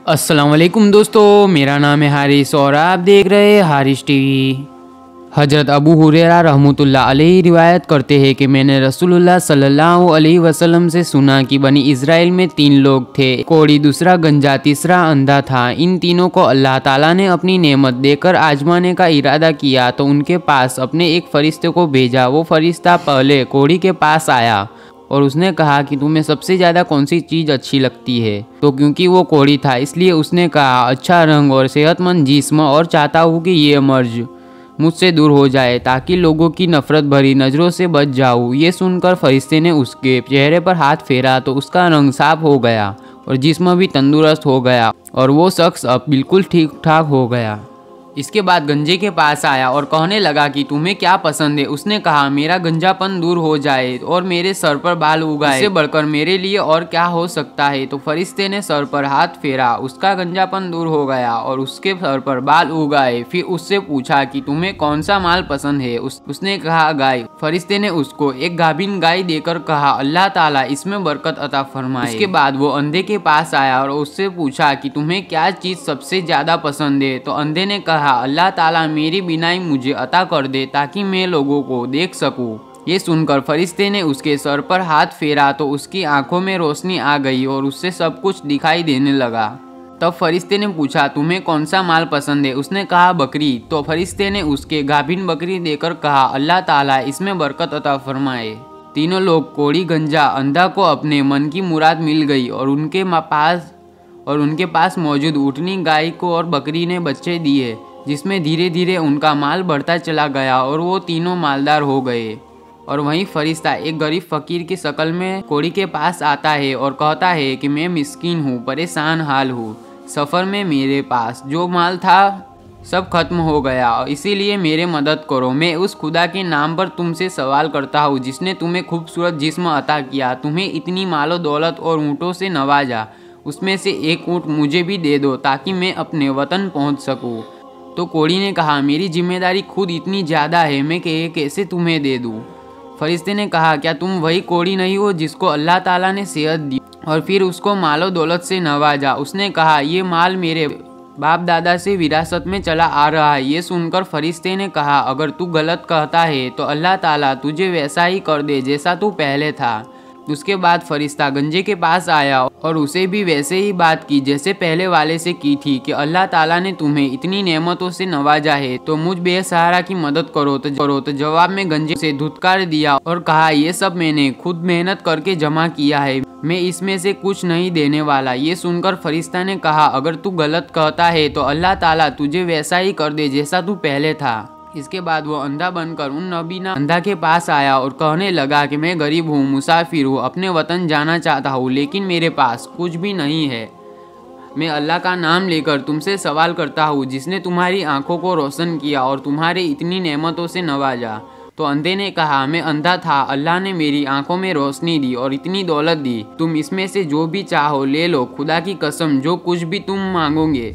अस्सलाम वालेकुम दोस्तों, मेरा नाम है हारिस और आप देख रहे हैं हारिस टीवी। हज़रत अबू हुरैरा रहमतुल्लाह अलैहि रिवायत करते हैं कि मैंने रसूलुल्लाह सल्लल्लाहु अलैहि वसल्लम से सुना कि बनी इज़राइल में 3 लोग थे, कोढ़ी, दूसरा गंजा, तीसरा अंधा था। इन तीनों को अल्लाह ताला ने अपनी नेमत देकर आजमाने का इरादा किया तो उनके पास अपने एक फरिश्ते को भेजा। वो फरिश्ता पहले कोढ़ी के पास आया और उसने कहा कि तुम्हें सबसे ज़्यादा कौन सी चीज़ अच्छी लगती है। तो क्योंकि वो कोढ़ी था इसलिए उसने कहा अच्छा रंग और सेहतमंद जिस्म, और चाहता हूँ कि ये मर्ज मुझसे दूर हो जाए ताकि लोगों की नफ़रत भरी नज़रों से बच जाऊँ। ये सुनकर फरिश्ते ने उसके चेहरे पर हाथ फेरा तो उसका रंग साफ हो गया और जिस्म भी तंदुरुस्त हो गया और वो शख्स अब बिल्कुल ठीक ठाक हो गया। इसके बाद गंजे के पास आया और कहने लगा कि तुम्हें क्या पसंद है। उसने कहा मेरा गंजापन दूर हो जाए और मेरे सर पर बाल उगाए, इससे बढ़कर मेरे लिए और क्या हो सकता है। तो फरिश्ते ने सर पर हाथ फेरा, उसका गंजापन दूर हो गया और उसके सर पर बाल उगाए। फिर उससे पूछा कि तुम्हें कौन सा माल पसंद है। उसने कहा गाय। फरिश्ते ने उसको एक गाभिन गाय देकर कहा अल्लाह ताला इसमें बरकत अता फरमाए। इसके बाद वो अंधे के पास आया और उससे पूछा कि तुम्हें क्या चीज़ सबसे ज़्यादा पसंद है। तो अंधे ने कहा अल्लाह ताला मेरी बीनाई मुझे अता कर दे ताकि मैं लोगों को देख सकूं। ये सुनकर फरिश्ते ने उसके सर पर हाथ फेरा तो उसकी आंखों में रोशनी आ गई और उससे सब कुछ दिखाई देने लगा। तब फरिश्ते ने पूछा तुम्हें कौन सा माल पसंद है। उसने कहा बकरी। तो फरिश्ते ने उसके गाभिन बकरी देकर कहा अल्लाह ताला इसमें बरकत अता फरमाए। तीनों लोग कोढ़ी, गंजा, अंधा को अपने मन की मुराद मिल गई और उनके पास मौजूद ऊँटनी, गाय को और बकरी ने बच्चे दिए, जिसमें धीरे धीरे उनका माल बढ़ता चला गया और वो तीनों मालदार हो गए। और वहीं फरिश्ता एक गरीब फकीर की शक्ल में कोढ़ी के पास आता है और कहता है कि मैं मिस्कीन हूँ, परेशान हाल हूँ। सफ़र में मेरे पास जो माल था सब खत्म हो गया, इसीलिए मेरे मदद करो। मैं उस खुदा के नाम पर तुमसे सवाल करता हूँ जिसने तुम्हें खूबसूरत जिस्म अता किया, तुम्हें इतनी मालो दौलत और ऊँटों से नवाजा। उसमें से एक ऊँट मुझे भी दे दो ताकि मैं अपने वतन पहुँच सकूँ। तो कोढ़ी ने कहा मेरी जिम्मेदारी खुद इतनी ज़्यादा है, मैं कैसे तुम्हें दे दूँ। फरिश्ते ने कहा क्या तुम वही कोढ़ी नहीं हो जिसको अल्लाह ताला ने सेहत दी और फिर उसको मालो दौलत से नवाजा। उसने कहा ये माल मेरे बाप दादा से विरासत में चला आ रहा है। ये सुनकर फरिश्ते ने कहा अगर तू गलत कहता है तो अल्लाह ताला तुझे वैसा ही कर दे जैसा तू पहले था। उसके बाद फरिश्ता गंजे के पास आया और उसे भी वैसे ही बात की जैसे पहले वाले से की थी कि अल्लाह ताला ने तुम्हें इतनी नेमतों से नवाजा है तो मुझ बेसहारा की मदद करो। तो जवाब में गंजे से धुतकार दिया और कहा ये सब मैंने खुद मेहनत करके जमा किया है, मैं इसमें से कुछ नहीं देने वाला। ये सुनकर फरिश्ता ने कहा अगर तू गलत कहता है तो अल्लाह ताला तुझे वैसा ही कर दे जैसा तू पहले था। इसके बाद वो अंधा बनकर उन नबीना अंधा के पास आया और कहने लगा कि मैं गरीब हूँ, मुसाफिर हूँ, अपने वतन जाना चाहता हूँ लेकिन मेरे पास कुछ भी नहीं है। मैं अल्लाह का नाम लेकर तुमसे सवाल करता हूँ जिसने तुम्हारी आंखों को रोशन किया और तुम्हारे इतनी नेमतों से नवाजा। तो अंधे ने कहा मैं अंधा था, अल्लाह ने मेरी आंखों में रोशनी दी और इतनी दौलत दी, तुम इसमें से जो भी चाहो ले लो, खुदा की कसम जो कुछ भी तुम मांगोगे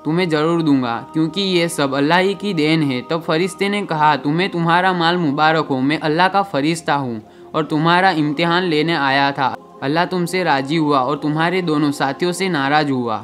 तुम्हें ज़रूर दूंगा क्योंकि ये सब अल्लाह ही की देन है। तब फरिश्ते ने कहा तुम्हें तुम्हारा माल मुबारक हो, मैं अल्लाह का फरिश्ता हूँ और तुम्हारा इम्तिहान लेने आया था। अल्लाह तुमसे राजी हुआ और तुम्हारे दोनों साथियों से नाराज़ हुआ।